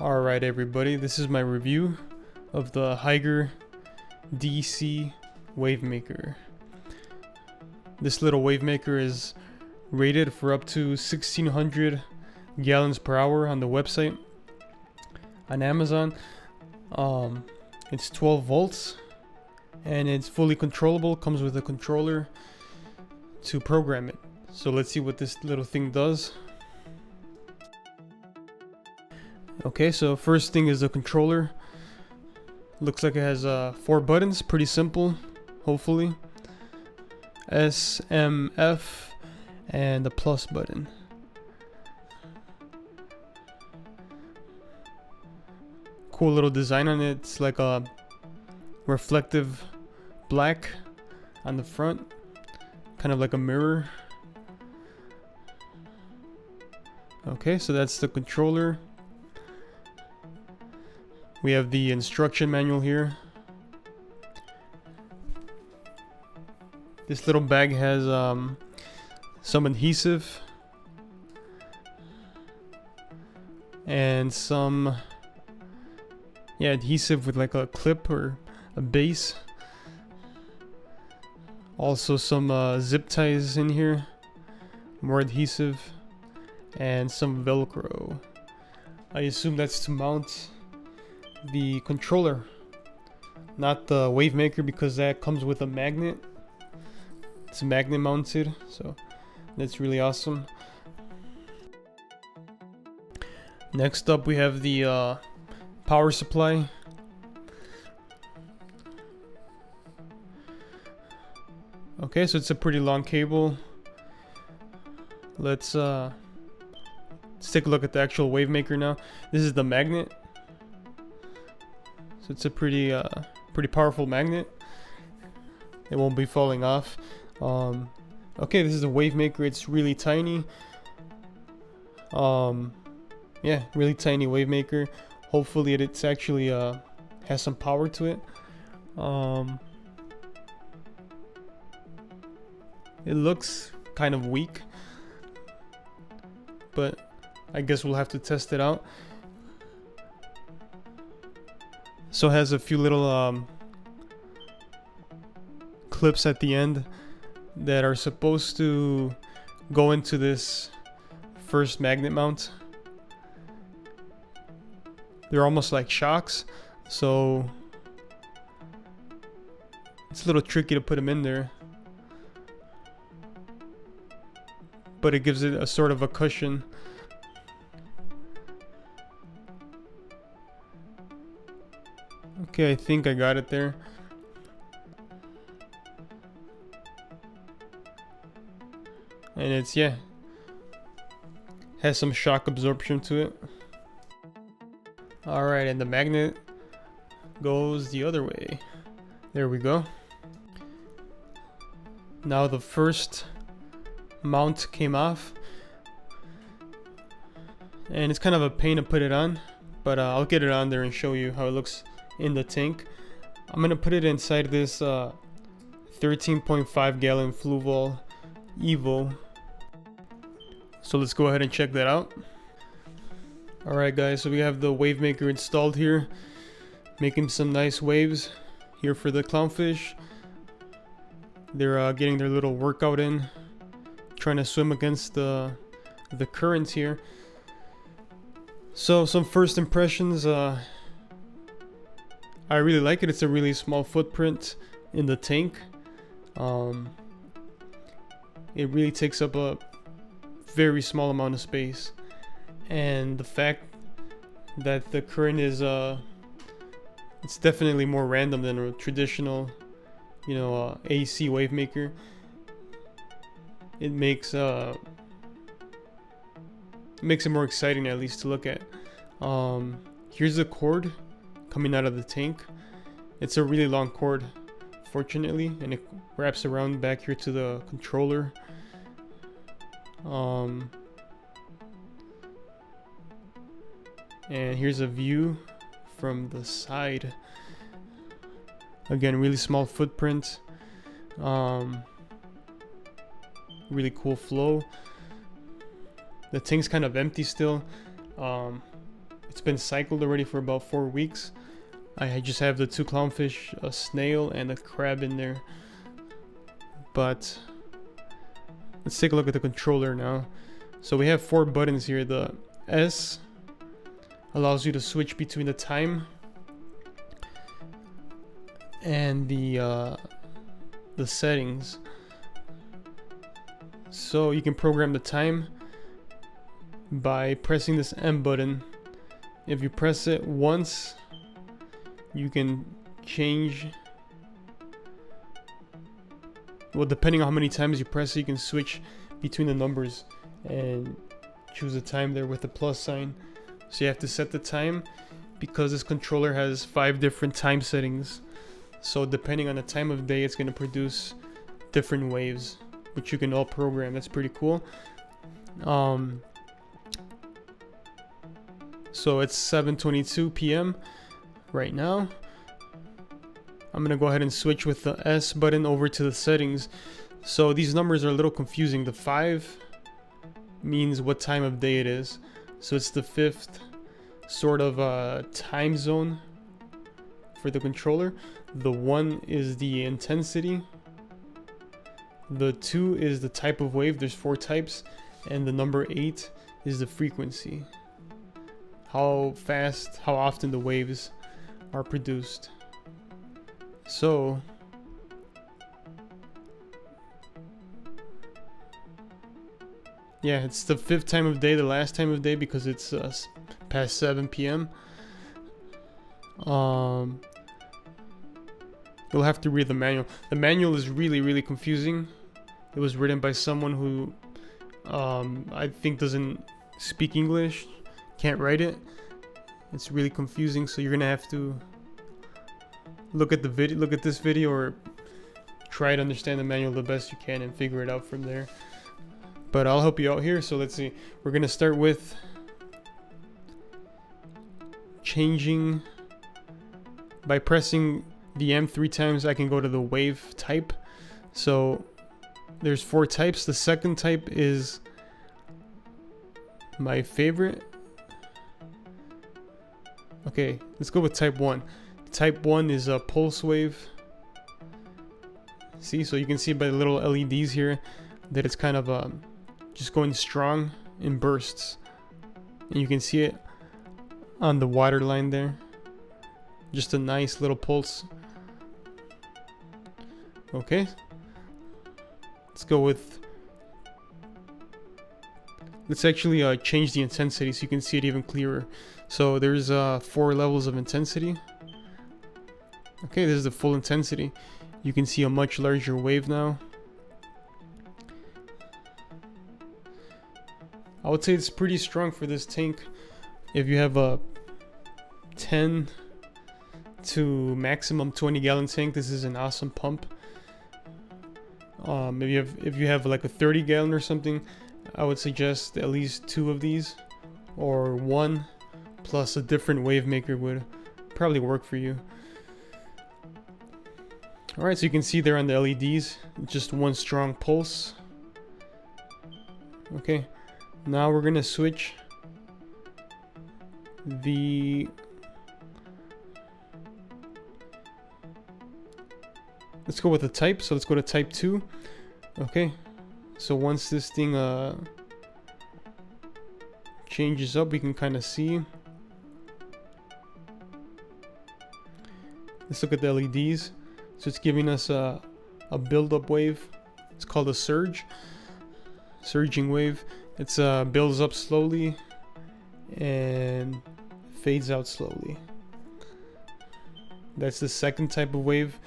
Alright everybody, this is my review of the Hygger DC Wavemaker. This little Wavemaker is rated for up to 1600 gallons per hour on the website. On Amazon, it's 12 volts and it's fully controllable, comes with a controller to program it. So let's see what this little thing does. Okay, so first thing is the controller. Looks like it has 4 buttons, pretty simple, hopefully. S, M, F, and the plus button. Cool little design on it. It's like a reflective black on the front, kind of like a mirror. Okay, so that's the controller. We have the instruction manual here. This little bag has some adhesive and some adhesive with like a clip or a base. Also some zip ties in here, more adhesive, and some Velcro. I assume that's to mount the controller, not the Wavemaker, because that comes with a magnet. It's magnet mounted, so that's really awesome. Next up we have the power supply. Okay, so it's a pretty long cable. Let's take a look at the actual Wavemaker now. This is the magnet. So it's a pretty powerful magnet. It won't be falling off. Okay, this is a Wavemaker. It's really tiny. Yeah, really tiny Wavemaker. Hopefully it's actually has some power to it. It looks kind of weak, but I guess we'll have to test it out. So it has a few little clips at the end that are supposed to go into this first magnet mount. They're almost like shocks, so it's a little tricky to put them in there, but it gives it a sort of a cushion. Okay, I think I got it there. And it's, has some shock absorption to it. Alright, and the magnet goes the other way. There we go. Now the first mount came off, and it's kind of a pain to put it on, but I'll get it on there and show you how it looks in the tank. I'm gonna put it inside this 13.5 gallon Fluval EVO. So let's go ahead and check that out. Alright guys, so we have the Wavemaker installed here, making some nice waves here for the clownfish. They're getting their little workout in, trying to swim against the currents here. So some first impressions, I really like it. It's a really small footprint in the tank. It really takes up a very small amount of space, and the fact that the current is it's definitely more random than a traditional, AC Wavemaker. It makes it more exciting, at least, to look at. Here's the cord coming out of the tank. It's a really long cord, fortunately, and it wraps around back here to the controller. And here's a view from the side. Again, really small footprint. Really cool flow. The tank's kind of empty still. It's been cycled already for about 4 weeks. I just have the 2 clownfish, a snail, and a crab in there. But let's take a look at the controller now. So we have 4 buttons here. The S allows you to switch between the time and the settings. So you can program the time by pressing this M button. If you press it once, you can change, well, depending on how many times you press it, you can switch between the numbers and choose a time there with the plus sign. So you have to set the time because this controller has 5 different time settings. So depending on the time of day, it's going to produce different waves, which you can all program. That's pretty cool. So it's 7:22 p.m. right now. I'm going to go ahead and switch with the S button over to the settings. So these numbers are a little confusing. The 5 means what time of day it is. So it's the 5th sort of time zone for the controller. The 1 is the intensity. The 2 is the type of wave. There's 4 types. And the number 8 is the frequency. How fast, how often the waves are produced. So yeah, it's the 5th time of day, the last time of day, because it's past 7 p.m. You'll have to read the manual. The manual is really confusing. It was written by someone who I think doesn't speak English, can't write it. It's really confusing, so you're gonna have to look at the video, look at this video, or try to understand the manual the best you can and figure it out from there. But I'll help you out here. So let's see. We're gonna start with changing by pressing the M 3 times. I can go to the wave type. So there's 4 types. The second type is my favorite. Okay, let's go with type 1. Type 1 is a pulse wave. See, so you can see by the little LEDs here that it's kind of just going strong in bursts. And you can see it on the water line there. Just a nice little pulse. Okay. Let's go with... Let's actually change the intensity so you can see it even clearer. So there's 4 levels of intensity. Okay, this is the full intensity. You can see a much larger wave now. I would say it's pretty strong for this tank. If you have a 10 to maximum 20 gallon tank, this is an awesome pump. If you have like a 30 gallon or something, I would suggest at least 2 of these, or 1 plus a different Wavemaker would probably work for you. Alright, so you can see there on the LEDs, just 1 strong pulse. Okay, now we're gonna switch the... Let's go with the type, so let's go to type 2. Okay, so once this thing changes up, we can kind of see. Let's look at the LEDs. So it's giving us a build-up wave. It's called a surge. Surging wave. It's builds up slowly and fades out slowly. That's the second type of wave.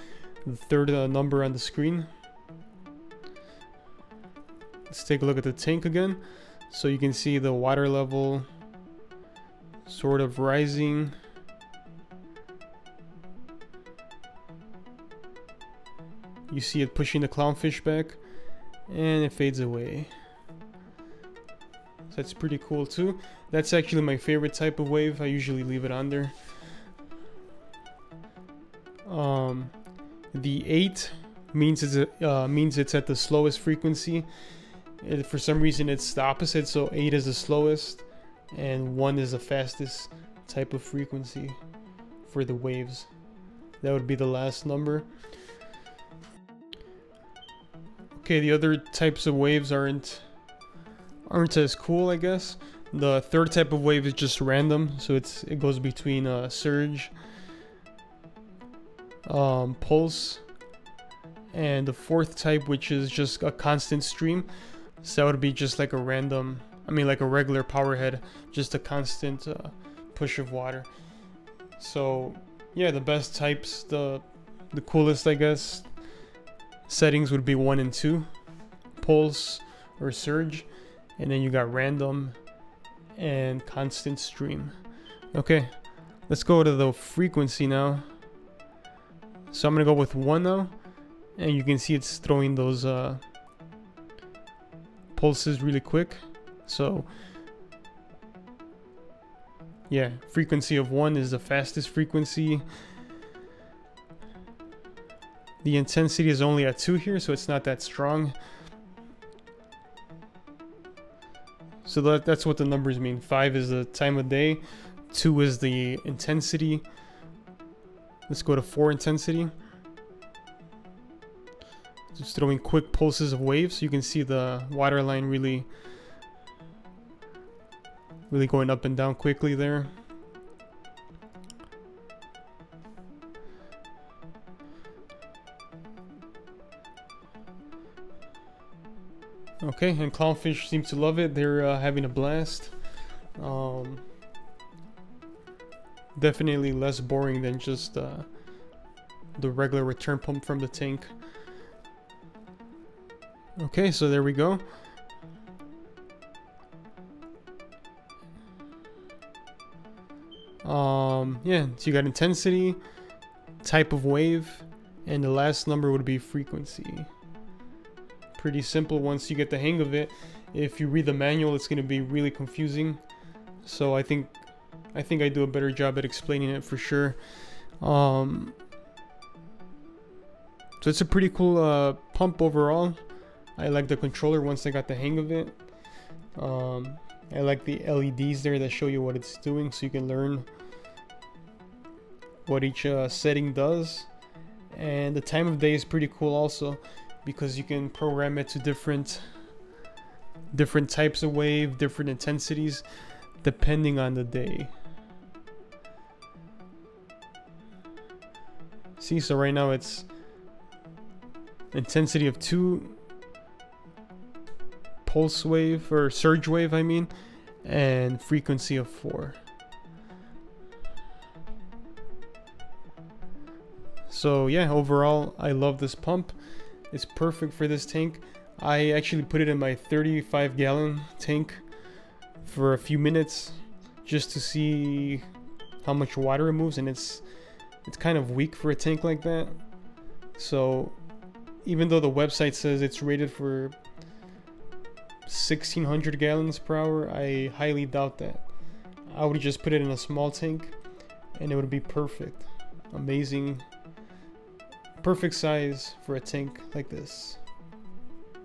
The third number on the screen. Let's take a look at the tank again. So you can see the water level sort of rising. You see it pushing the clownfish back, and it fades away. So that's pretty cool too. That's actually my favorite type of wave. I usually leave it on there. The 8 means it's at the slowest frequency. For some reason it's the opposite, so 8 is the slowest, and 1 is the fastest type of frequency for the waves. That would be the last number. Okay, the other types of waves aren't as cool, I guess. The third type of wave is just random, so it goes between surge, pulse, and the fourth type, which is just a constant stream. So that would be just like a random, like a regular power head, just a constant push of water. So yeah, the best types, the coolest, I guess, settings would be 1 and 2, pulse or surge, and then you got random and constant stream. Okay, let's go to the frequency now. So I'm gonna go with 1 now, and you can see it's throwing those pulses really quick. So yeah, frequency of 1 is the fastest frequency. The intensity is only at 2 here, so it's not that strong. So that's what the numbers mean. 5 is the time of day, 2 is the intensity. Let's go to 4 intensity. Just throwing quick pulses of waves. You can see the water line really going up and down quickly there. Okay, and clownfish seem to love it. They're having a blast. Definitely less boring than just the regular return pump from the tank. Okay, so there we go. Yeah, so you got intensity, type of wave, and the last number would be frequency. Pretty simple once you get the hang of it. If you read the manual, it's going to be really confusing. So I think I do a better job at explaining it for sure. So it's a pretty cool pump overall. I like the controller once I got the hang of it. I like the LEDs there that show you what it's doing, so you can learn what each setting does. And the time of day is pretty cool also, because you can program it to different types of wave, different intensities, depending on the day. See, so right now it's intensity of 2, pulse wave, or surge wave I mean, and frequency of 4. So yeah, overall I love this pump. It's perfect for this tank. I actually put it in my 35-gallon tank for a few minutes just to see how much water it moves, and it's kind of weak for a tank like that. So even though the website says it's rated for 1600 gallons per hour, I highly doubt that. I would just put it in a small tank and it would be perfect. Amazing. Perfect size for a tank like this.